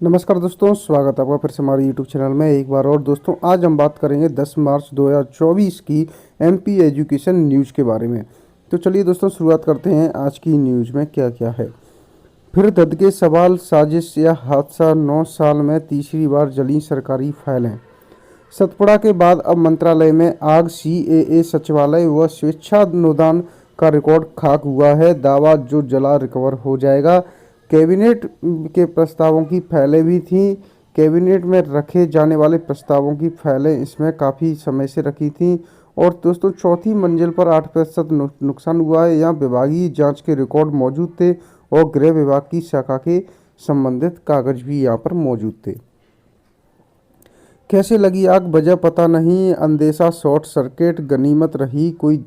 नमस्कार दोस्तों, स्वागत है आपका फिर से हमारे यूट्यूब चैनल में एक बार और। दोस्तों आज हम बात करेंगे 10 मार्च 2024 की एमपी एजुकेशन न्यूज़ के बारे में। तो चलिए दोस्तों शुरुआत करते हैं आज की न्यूज़ में क्या क्या है। फिर दद के सवाल, साजिश या हादसा, 9 साल में तीसरी बार जली सरकारी फाइलें। सतपुड़ा के बाद अब मंत्रालय में आग, सीएए सचिवालय व स्वेच्छानुदान का रिकॉर्ड खाक हुआ है। दावा जो जला रिकवर हो जाएगा। कैबिनेट के प्रस्तावों की फाइलें भी थीं। कैबिनेट में रखे जाने वाले प्रस्तावों की फाइलें इसमें काफ़ी समय से रखी थीं। और दोस्तों चौथी मंजिल पर 8% नुकसान हुआ है। यहाँ विभागीय जांच के रिकॉर्ड मौजूद थे और गृह विभाग की शाखा के संबंधित कागज भी यहाँ पर मौजूद थे। कैसे लगी आग, वजह पता नहीं। अंदेशा शॉर्ट सर्किट, गनीमत रही, कोई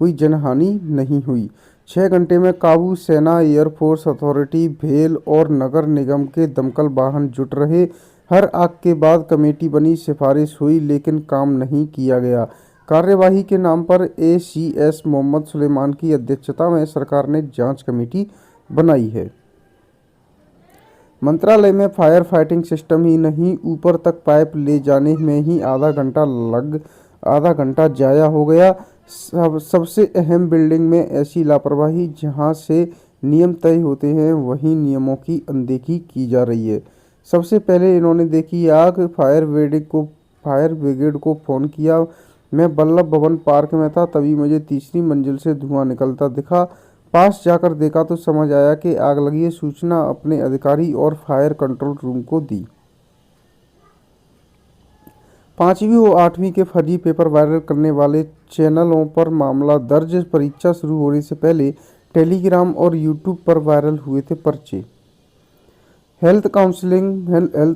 जनहानि नहीं हुई। 6 घंटे में काबू। सेना, एयरफोर्स अथॉरिटी, भेल और नगर निगम के दमकल वाहन जुट रहे। हर आग के बाद कमेटी बनी, सिफारिश हुई लेकिन काम नहीं किया गया। कार्यवाही के नाम पर एसीएस मोहम्मद सुलेमान की अध्यक्षता में सरकार ने जांच कमेटी बनाई है। मंत्रालय में फायर फाइटिंग सिस्टम ही नहीं, ऊपर तक पाइप ले जाने में ही आधा घंटा जाया हो गया। सबसे अहम बिल्डिंग में ऐसी लापरवाही, जहां से नियम तय होते हैं वहीं नियमों की अनदेखी की जा रही है। सबसे पहले इन्होंने देखी आग, फायर ब्रिगेड को फ़ोन किया। मैं वल्लभ भवन पार्क में था, तभी मुझे तीसरी मंजिल से धुआं निकलता दिखा। पास जाकर देखा तो समझ आया कि आग लगी है। सूचना अपने अधिकारी और फायर कंट्रोल रूम को दी। 5वीं और 8वीं के फर्जी पेपर वायरल करने वाले चैनलों पर मामला दर्ज। परीक्षा शुरू होने से पहले टेलीग्राम और यूट्यूब पर वायरल हुए थे पर्चे। हेल्थ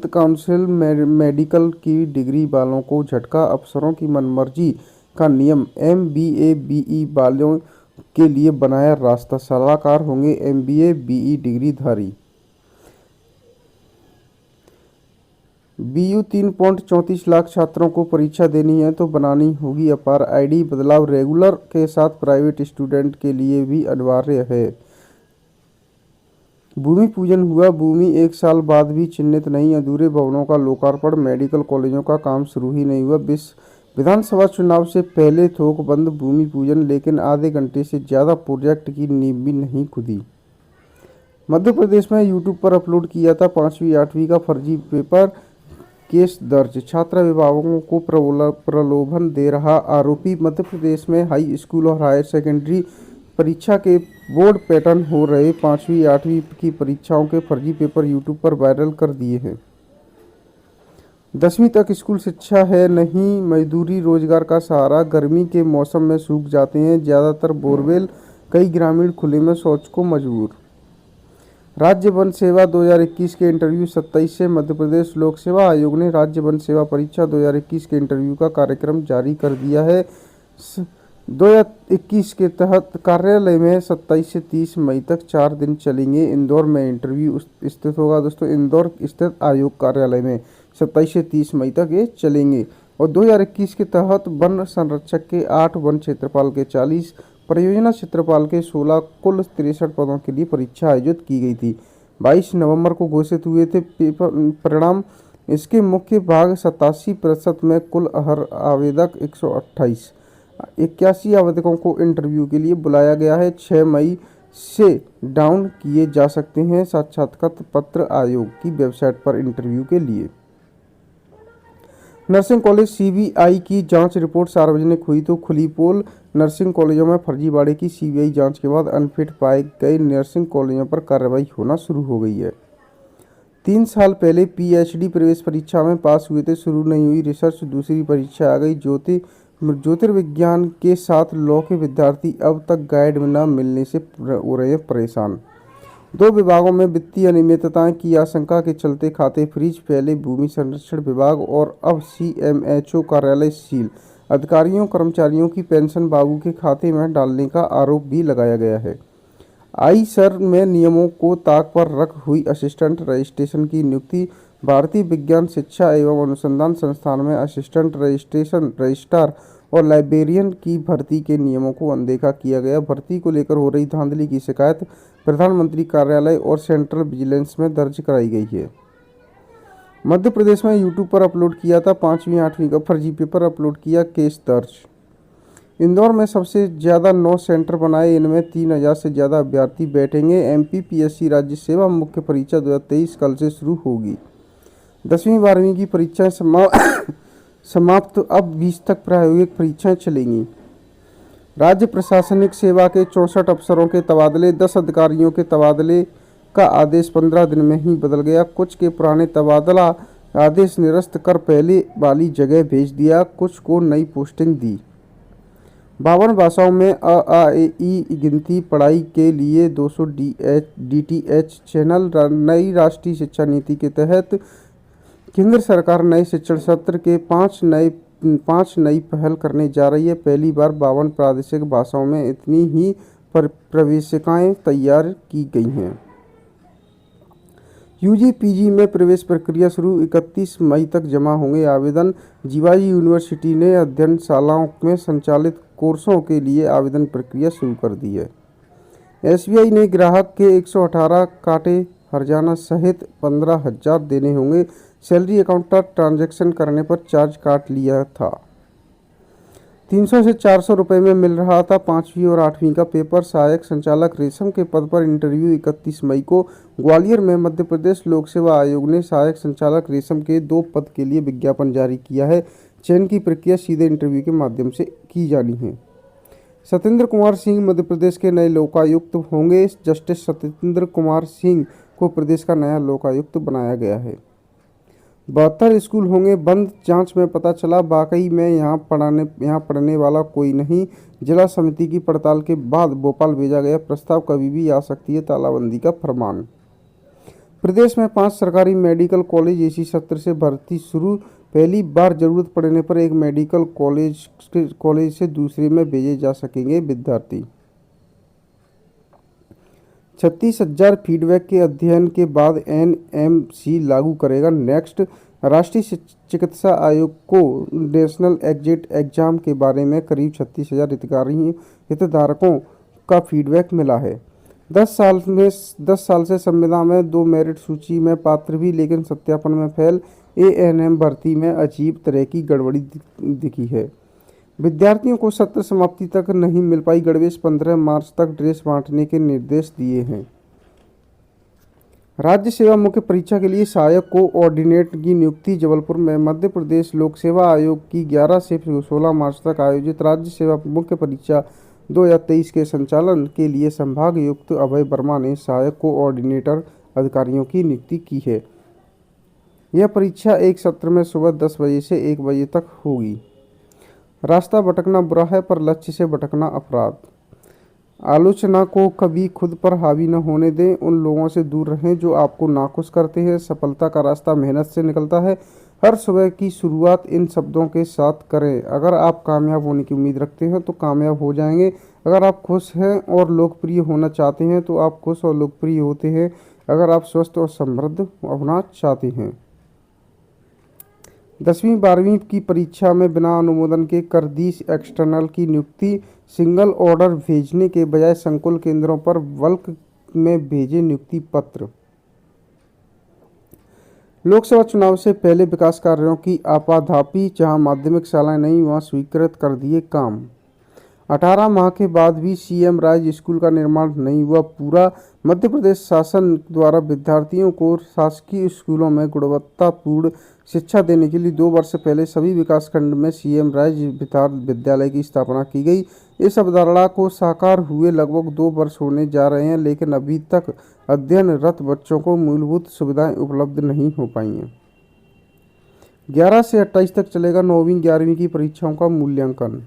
काउंसिल मेडिकल की डिग्री वालों को झटका। अफसरों की मनमर्जी का नियम एमबीए बीई वालों के लिए बनाया रास्ता। सलाहकार होंगे एमबीए बीई डिग्रीधारी। बीयू 3.34 लाख छात्रों को परीक्षा देनी है तो बनानी होगी अपार आईडी। बदलाव रेगुलर के साथ प्राइवेट स्टूडेंट के लिए भी अनिवार्य है। भूमि पूजन हुआ। भूमि 1 साल बाद भी चिन्हित नहीं। अधूरे भवनों का लोकार्पण। मेडिकल कॉलेजों का काम शुरू ही नहीं हुआ। विधानसभा चुनाव से पहले थोक बंद भूमि पूजन, लेकिन आधे घंटे से ज़्यादा प्रोजेक्ट की नींव भी नहीं खुदी। मध्य प्रदेश में यूट्यूब पर अपलोड किया था 5वीं 8वीं का फर्जी पेपर, केस दर्ज। छात्र अभिभावकों को प्रलोभन दे रहा आरोपी। मध्य प्रदेश में हाई स्कूल और हायर सेकेंडरी परीक्षा के बोर्ड पैटर्न हो रहे 5वीं 8वीं की परीक्षाओं के फर्जी पेपर यूट्यूब पर वायरल कर दिए हैं। 10वीं तक स्कूल शिक्षा है नहीं, मजदूरी रोजगार का सहारा। गर्मी के मौसम में सूख जाते हैं ज़्यादातर बोरवेल। कई ग्रामीण खुले में शौच को मजबूर। राज्य वन सेवा 2021 के इंटरव्यू 27 से। मध्य प्रदेश लोक सेवा आयोग ने राज्य वन सेवा परीक्षा 2021 के इंटरव्यू का कार्यक्रम जारी कर दिया है। 2021 के तहत कार्यालय में 27 से 30 मई तक 4 दिन चलेंगे। इंदौर में इंटरव्यू स्थित होगा। दोस्तों इंदौर स्थित आयोग कार्यालय में 27 से 30 मई तक ये चलेंगे। और 2021 के तहत वन संरक्षक के 8, वन क्षेत्रपाल के 40, परियोजना क्षेत्रपाल के 16, कुल 63 पदों के लिए परीक्षा आयोजित की गई थी। 22 नवंबर को घोषित हुए थे पेपर परिणाम। इसके मुख्य भाग 87% में कुल आवेदक 128, 81 आवेदकों को इंटरव्यू के लिए बुलाया गया है। 6 मई से डाउन किए जा सकते हैं साक्षात्कार पत्र आयोग की वेबसाइट पर इंटरव्यू के लिए। नर्सिंग कॉलेज सीबीआई की जांच रिपोर्ट सार्वजनिक हुई तो खुली पोल। नर्सिंग कॉलेजों में फर्जीवाड़े की सीबीआई जांच के बाद अनफिट पाए गए नर्सिंग कॉलेजों पर कार्रवाई होना शुरू हो गई है। 3 साल पहले पीएचडी प्रवेश परीक्षा में पास हुए थे, शुरू नहीं हुई रिसर्च। दूसरी परीक्षा आ गई। ज्योतिर्विज्ञान के साथ लॉ के विद्यार्थी अब तक गाइड न मिलने से हो रहे हैं परेशान। 2 विभागों में वित्तीय अनियमितताएं की आशंका के चलते खाते फ्रीज। पहले भूमि संरक्षण विभाग और अब सीएमएचओ कार्यालय सील। अधिकारियों कर्मचारियों की पेंशन बाबू के खाते में डालने का आरोप भी लगाया गया है। आईसर में नियमों को ताक पर रख हुई असिस्टेंट रजिस्ट्रेशन की नियुक्ति। भारतीय विज्ञान शिक्षा एवं अनुसंधान संस्थान में असिस्टेंट रजिस्ट्रार और लाइब्रेरियन की भर्ती के नियमों को अनदेखा किया गया। भर्ती को लेकर हो रही धांधली की शिकायत प्रधानमंत्री कार्यालय और सेंट्रल विजिलेंस में दर्ज कराई गई है। मध्य प्रदेश में यूट्यूब पर अपलोड किया था 5वीं 8वीं का फर्जी पेपर, अपलोड किया, केस दर्ज। इंदौर में सबसे ज़्यादा 9 सेंटर बनाए, इनमें 3000 से ज़्यादा अभ्यर्थी बैठेंगे। एमपीपीएससी राज्य सेवा मुख्य परीक्षा 2023 कल से शुरू होगी। 10वीं 12वीं की परीक्षाएं समाप्त, अब 20 तक प्रायोगिक परीक्षाएं चलेंगी। राज्य प्रशासनिक सेवा के 64 अफसरों के तबादले, 10 अधिकारियों के तबादले का आदेश 15 दिन में ही बदल गया। कुछ के पुराने तबादला आदेश निरस्त कर पहले वाली जगह भेज दिया, कुछ को नई पोस्टिंग दी। 52 भाषाओं में आ ए ई गिनती पढ़ाई के लिए 200 DTH चैनल। नई राष्ट्रीय शिक्षा नीति के तहत केंद्र सरकार नए शिक्षण सत्र के 5 नई पहल करने जा रही है। पहली बार 52 प्रादेशिक भाषाओं में इतनी ही प्रवेशिकाएं तैयार की गई हैं। यूजी पीजी में प्रवेश प्रक्रिया शुरू, 31 मई तक जमा होंगे आवेदन। जीवाजी यूनिवर्सिटी ने अध्ययनशालाओं में संचालित कोर्सों के लिए आवेदन प्रक्रिया शुरू कर दी है। एसबीआई ने ग्राहक के 118 काटे हर्जाना सहित 15,000 देने होंगे। सैलरी अकाउंट पर ट्रांजैक्शन करने पर चार्ज काट लिया था। 300 से 400 रुपये में मिल रहा था 5वीं और 8वीं का पेपर। सहायक संचालक रेशम के पद पर इंटरव्यू 31 मई को। ग्वालियर में मध्य प्रदेश लोक सेवा आयोग ने सहायक संचालक रेशम के 2 पद के लिए विज्ञापन जारी किया है। चयन की प्रक्रिया सीधे इंटरव्यू के माध्यम से की जानी है। सत्येंद्र कुमार सिंह मध्य प्रदेश के नए लोकायुक्त होंगे। जस्टिस सत्येंद्र कुमार सिंह को प्रदेश का नया लोकायुक्त बनाया गया है। 72 स्कूल होंगे बंद, जांच में पता चला वाकई में यहाँ पढ़ने वाला कोई नहीं। जिला समिति की पड़ताल के बाद भोपाल भेजा गया प्रस्ताव, कभी भी आ सकती है तालाबंदी का फरमान। प्रदेश में 5 सरकारी मेडिकल कॉलेज इसी सत्र से भर्ती शुरू। पहली बार जरूरत पड़ने पर एक मेडिकल कॉलेज से दूसरे में भेजे जा सकेंगे विद्यार्थी। 36,000 फीडबैक के अध्ययन के बाद एनएमसी लागू करेगा नेक्स्ट। राष्ट्रीय चिकित्सा आयोग को नेशनल एग्जिट एग्जाम के बारे में करीब 36,000 हितधारकों का फीडबैक मिला है। 10 साल से संविदा में 2 मेरिट सूची में पात्र भी, लेकिन सत्यापन में फेल। एएनएम भर्ती में अजीब तरह की गड़बड़ी दिखी है। विद्यार्थियों को सत्र समाप्ति तक नहीं मिल पाई गणवेश, 15 मार्च तक ड्रेस बांटने के निर्देश दिए हैं। राज्य सेवा मुख्य परीक्षा के लिए सहायक कोऑर्डिनेट की नियुक्ति। जबलपुर में मध्य प्रदेश लोक सेवा आयोग की 11 से 16 मार्च तक आयोजित राज्य सेवा मुख्य परीक्षा 2023 के संचालन के लिए संभागायुक्त अभय वर्मा ने सहायक कोऑर्डिनेटर अधिकारियों की नियुक्ति की है। यह परीक्षा एक सत्र में सुबह 10 बजे से 1 बजे तक होगी। रास्ता भटकना बुरा है, पर लक्ष्य से भटकना अपराध। आलोचना को कभी खुद पर हावी न होने दें। उन लोगों से दूर रहें जो आपको नाखुश करते हैं। सफलता का रास्ता मेहनत से निकलता है। हर सुबह की शुरुआत इन शब्दों के साथ करें। अगर आप कामयाब होने की उम्मीद रखते हैं तो कामयाब हो जाएंगे। अगर आप खुश हैं और लोकप्रिय होना चाहते हैं तो आप खुश और लोकप्रिय होते हैं। अगर आप स्वस्थ और समृद्ध होना चाहते हैं। 10वीं 12वीं की परीक्षा में बिना अनुमोदन के कर दी एक्सटर्नल की नियुक्ति। सिंगल ऑर्डर भेजने के बजाय संकुल केंद्रों पर बल्क में भेजे नियुक्ति पत्र। लोकसभा चुनाव से पहले विकास कार्यों की आपाधापी। जहां माध्यमिक शालाएं नहीं, वहां स्वीकृत कर दिए काम। 18 माह के बाद भी सीएम राज स्कूल का निर्माण नहीं हुआ पूरा। मध्य प्रदेश शासन द्वारा विद्यार्थियों को शासकीय स्कूलों में गुणवत्तापूर्ण शिक्षा देने के लिए 2 वर्ष पहले सभी विकासखंड में सीएम राज विद्यालय की स्थापना की गई। इस अवधारणा को साकार हुए लगभग 2 वर्ष होने जा रहे हैं, लेकिन अभी तक अध्ययनरत बच्चों को मूलभूत सुविधाएं उपलब्ध नहीं हो पाई हैं। 11 से 28 तक चलेगा 9वीं 11वीं की परीक्षाओं का मूल्यांकन।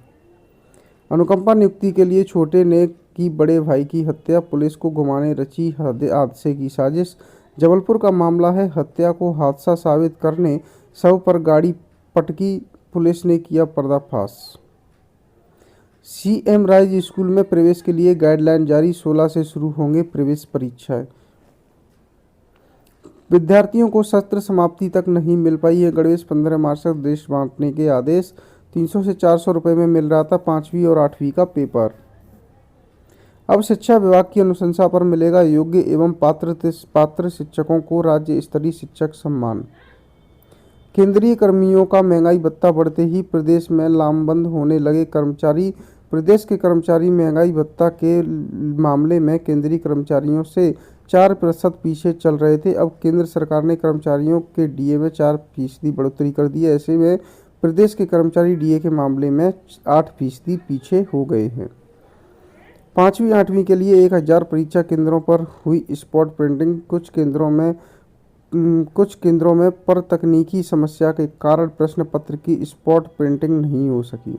अनुकंपा नियुक्ति के लिए छोटे ने की बड़े भाई की हत्या। पुलिस को घुमाने रची हादसे की साजिश। जबलपुर का मामला है। हत्या को हादसा साबित करने शव पर गाड़ी पटकी, पुलिस ने किया पर्दाफाश। सीएम राइज स्कूल में प्रवेश के लिए गाइडलाइन जारी। 16 से शुरू होंगे प्रवेश परीक्षाएं। विद्यार्थियों को सत्र समाप्ति तक नहीं मिल पाई है गणवेश। 15 मार्च तक ड्रेस बांटने के आदेश। 300 से 400 रुपये में मिल रहा था 5वीं और 8वीं का पेपर। अब शिक्षा विभाग की अनुशंसा पर मिलेगा योग्य एवं पात्र शिक्षकों को राज्य स्तरीय शिक्षक सम्मान। केंद्रीय कर्मियों का महंगाई भत्ता बढ़ते ही प्रदेश में लामबंद होने लगे कर्मचारी। प्रदेश के कर्मचारी महंगाई भत्ता के मामले में केंद्रीय कर्मचारियों से 4% पीछे चल रहे थे। अब केंद्र सरकार ने कर्मचारियों के डीए में 4% बढ़ोतरी कर दी है। ऐसे में प्रदेश के कर्मचारी डीए के मामले में 8% पीछे हो गए हैं। 5वीं 8वीं के लिए 1000 परीक्षा केंद्रों पर हुई स्पॉट प्रिंटिंग। कुछ केंद्रों में पर तकनीकी समस्या के कारण प्रश्न पत्र की स्पॉट प्रिंटिंग नहीं हो सकी।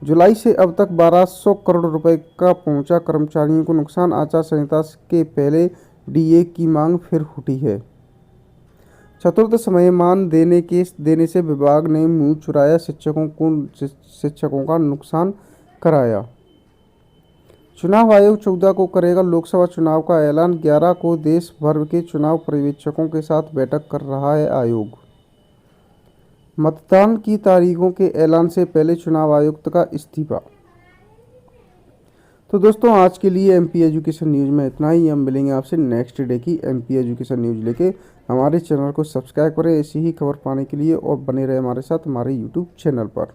जुलाई से अब तक 1200 करोड़ रुपए का पहुंचा कर्मचारियों को नुकसान। आचार संहिता के पहले डीए की मांग फिर उठी है। चतुर्थ समयमान देने से विभाग ने मुंह चुराया, शिक्षकों का नुकसान कराया। चुनाव आयोग 14 को करेगा लोकसभा चुनाव का ऐलान। 11 को देश भर के चुनाव पर्यवेक्षकों के साथ बैठक कर रहा है आयोग। मतदान की तारीखों के ऐलान से पहले चुनाव आयुक्त का इस्तीफा। तो दोस्तों आज के लिए एमपी एजुकेशन न्यूज़ में इतना ही। हम मिलेंगे आपसे नेक्स्ट डे की एमपी एजुकेशन न्यूज़ लेके। हमारे चैनल को सब्सक्राइब करें ऐसी ही खबर पाने के लिए और बने रहे हमारे साथ हमारे यूट्यूब चैनल पर।